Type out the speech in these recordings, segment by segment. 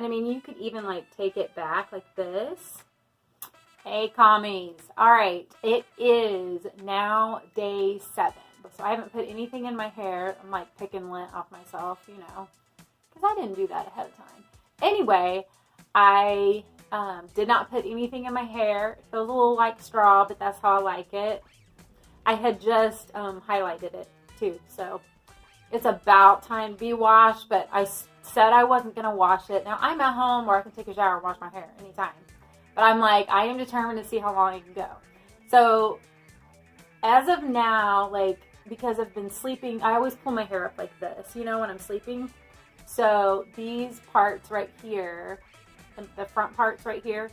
And I mean, you could even like take it back like this. Hey, commies. All right, it is now day 7. So I haven't put anything in my hair. I'm like picking lint off myself, you know, because I didn't do that ahead of time. Anyway, I did not put anything in my hair. It feels a little like straw, but that's how I like it. I had just highlighted it too, so it's about time to be washed, but I said I wasn't going to wash it. Now, I'm at home where I can take a shower and wash my hair anytime. But I'm like, I am determined to see how long I can go. So, as of now, like, because I've been sleeping, I always pull my hair up like this, you know, when I'm sleeping. So, these parts right here, the front parts right here,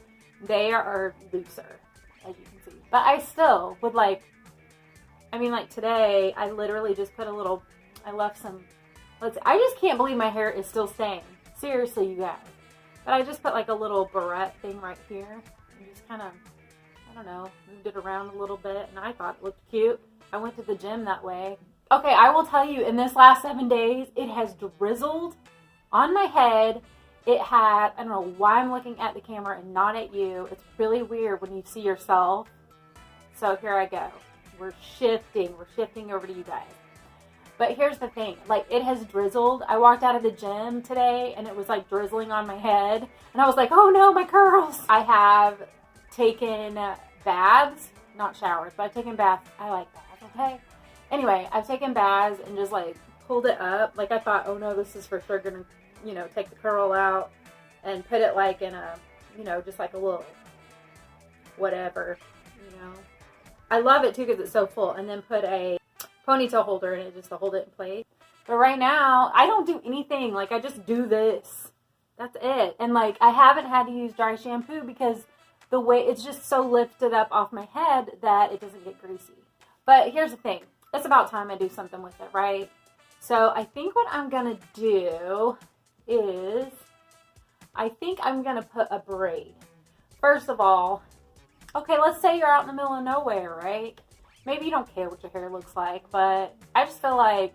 they are looser, as you can see. But I still would like, I mean, like today, I literally just put a little, I left some, I just can't believe my hair is still staying. Seriously, you guys. But I just put like a little barrette thing right here and just kind of, I don't know, moved it around a little bit, and I thought it looked cute. I went to the gym that way. Okay, I will tell you, in this last 7 days, it has drizzled on my head. It had, I don't know why I'm looking at the camera and not at you. It's really weird when you see yourself. So here I go. We're shifting over to you guys. But here's the thing, like, it has drizzled. I walked out of the gym today and it was like drizzling on my head. And I was like, oh no, my curls. I have taken baths, not showers, but I've taken baths. I like baths, okay? Anyway, I've taken baths and just like pulled it up. Like I thought, oh no, this is for sure gonna, you know, take the curl out and put it like in a, you know, just like a little whatever, you know. I love it too because it's so full. And then put a ponytail holder in it just to hold it in place. But right now, I don't do anything. Like, I just do this. That's it. And like, I haven't had to use dry shampoo because the way it's just so lifted up off my head that it doesn't get greasy. But here's the thing. It's about time I do something with it, right? So I think what I'm going to do is, I think I'm going to put a braid. First of all, okay, let's say you're out in the middle of nowhere, right? Maybe you don't care what your hair looks like, but I just feel like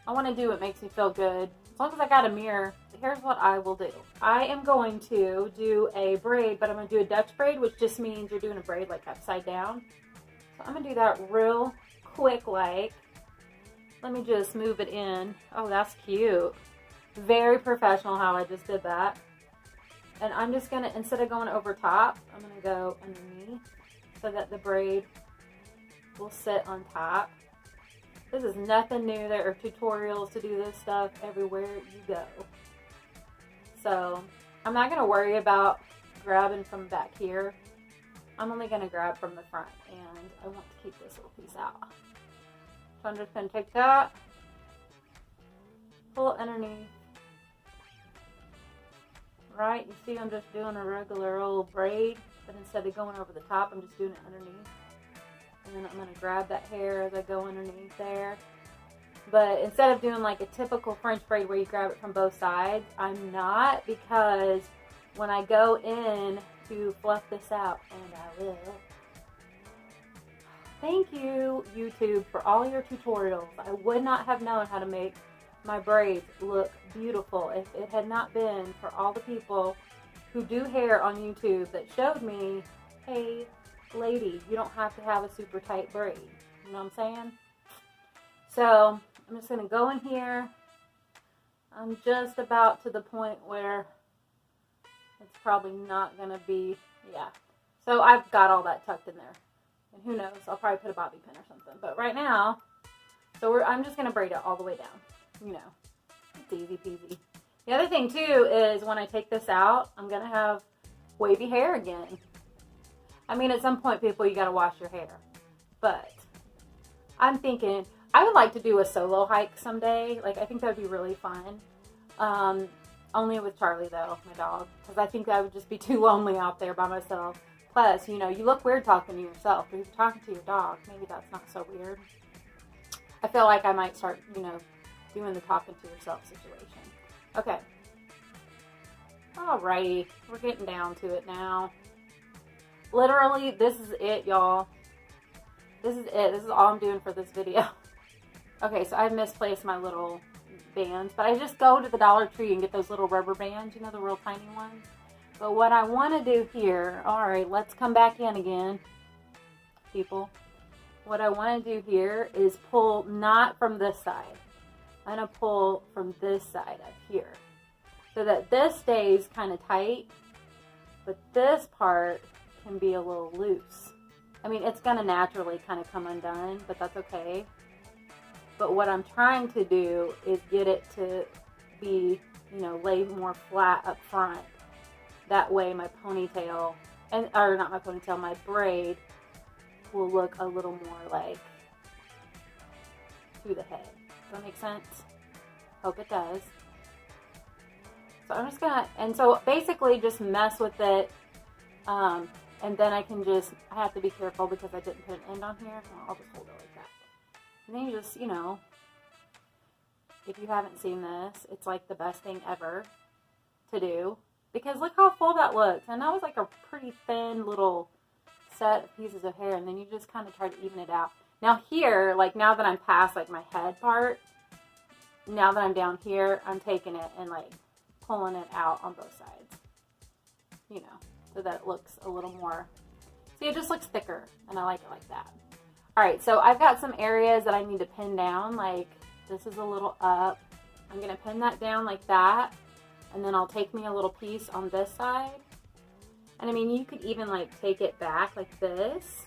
I want to do what makes me feel good. As long as I got a mirror, here's what I will do. I am going to do a braid, but I'm going to do a Dutch braid, which just means you're doing a braid like upside down. So I'm going to do that real quick like. Let me just move it in. Oh, that's cute. Very professional how I just did that. And I'm just going to, instead of going over top, I'm going to go underneath so that the braid will sit on top. This is nothing new. There are tutorials to do this stuff everywhere you go. So I'm not going to worry about grabbing from back here. I'm only going to grab from the front, and I want to keep this little piece out. So I'm just going to take that, pull it underneath. Right, you see I'm just doing a regular old braid, but instead of going over the top, I'm just doing it underneath. And then I'm going to grab that hair as I go underneath there. But instead of doing like a typical French braid where you grab it from both sides, I'm not, because when I go in to fluff this out, and I will. Thank you, YouTube, for all your tutorials. I would not have known how to make my braids look beautiful if it had not been for all the people who do hair on YouTube that showed me, hey, lady, you don't have to have a super tight braid. You know what I'm saying? So I'm just going to go in here. I'm just about to the point where it's probably not going to be, yeah. So I've got all that tucked in there. And who knows, I'll probably put a bobby pin or something. But right now, I'm just going to braid it all the way down. You know, it's easy peasy. The other thing too is when I take this out, I'm going to have wavy hair again. I mean, at some point, people, you got to wash your hair. But I'm thinking, I would like to do a solo hike someday. Like, I think that would be really fun. Only with Charlie, though, my dog. Because I think that would just be too lonely out there by myself. Plus, you know, you look weird talking to yourself. If you're talking to your dog, maybe that's not so weird. I feel like I might start, you know, doing the talking to yourself situation. Okay. Alrighty. We're getting down to it now. Literally, this is it, y'all. This is it. This is all I'm doing for this video. Okay, so I misplaced my little bands, but I just go to the Dollar Tree and get those little rubber bands, you know, the real tiny ones. But what I want to do here, all right, let's come back in again, people. What I want to do here is pull not from this side. I'm going to pull from this side up here so that this stays kind of tight, but this part can be a little loose. I mean, it's going to naturally kind of come undone, but that's okay. But what I'm trying to do is get it to be, you know, lay more flat up front. That way my ponytail, or not my ponytail, my braid will look a little more like to the head. Does that make sense? Hope it does. So I'm just gonna, and so basically just mess with it, and then I can just, I have to be careful because I didn't put an end on here. I'll just hold it like that. And then you just, you know, if you haven't seen this, it's like the best thing ever to do. Because look how full that looks. And that was like a pretty thin little set of pieces of hair. And then you just kind of try to even it out. Now here, like now that I'm past like my head part, now that I'm down here, I'm taking it and like pulling it out on both sides. You know, so that it looks a little more, see, it just looks thicker. And I like it like that. Alright, so I've got some areas that I need to pin down. Like this is a little up. I'm going to pin that down like that. And then I'll take me a little piece on this side. And I mean, you could even like take it back like this.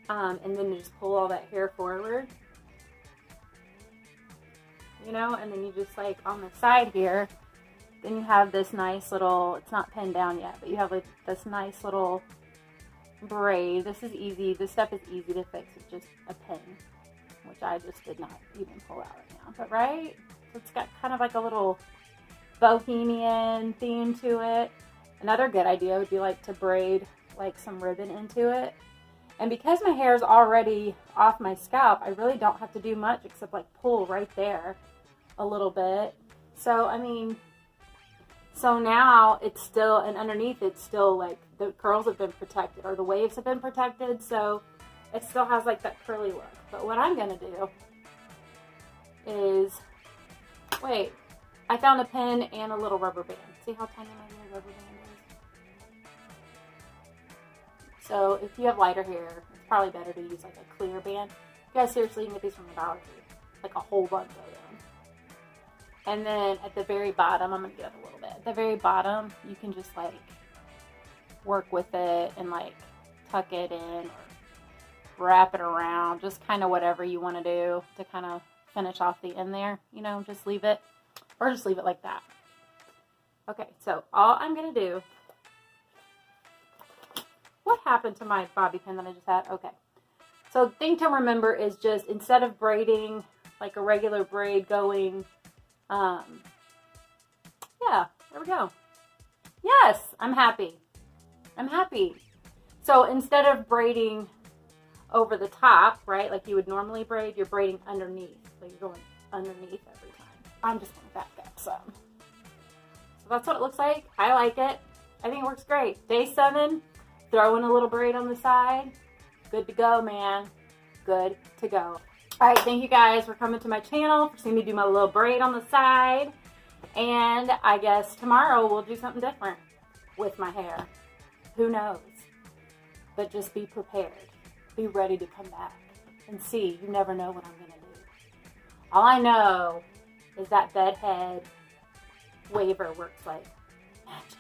And then just pull all that hair forward. You know, and then you just like on the side here, then you have this nice little, it's not pinned down yet, but you have like this nice little braid. This is easy. This stuff is easy to fix with just a pin, which I just did not even pull out right now. But right, it's got kind of like a little bohemian theme to it. Another good idea would be like to braid like some ribbon into it. And because my hair is already off my scalp, I really don't have to do much except like pull right there a little bit. So, I mean, so now it's still, and underneath it's still like the curls have been protected or the waves have been protected. So it still has like that curly look. But what I'm going to do is, wait, I found a pin and a little rubber band. See how tiny my little rubber band is? So if you have lighter hair, it's probably better to use like a clear band. You guys, seriously, you can get these from the Dollar Tree. Like a whole bunch of them. And then at the very bottom, I'm going to get up a little bit. At the very bottom, you can just like work with it and like tuck it in or wrap it around. Just kind of whatever you want to do to kind of finish off the end there. You know, just leave it. Or just leave it like that. Okay, so all I'm going to do... What happened to my bobby pin that I just had? Okay. So the thing to remember is just instead of braiding like a regular braid going... yeah, there we go. Yes, I'm happy. I'm happy. So instead of braiding over the top, right, like you would normally braid, you're braiding underneath. So you're going underneath every time. I'm just going to back up some. So that's what it looks like. I like it. I think it works great. Day 7, throw in a little braid on the side. Good to go, man. Good to go. All right, thank you guys for coming to my channel, for seeing me do my little braid on the side. And I guess tomorrow we'll do something different with my hair. Who knows? But just be prepared. Be ready to come back and see. You never know what I'm going to do. All I know is that bedhead waver works like magic.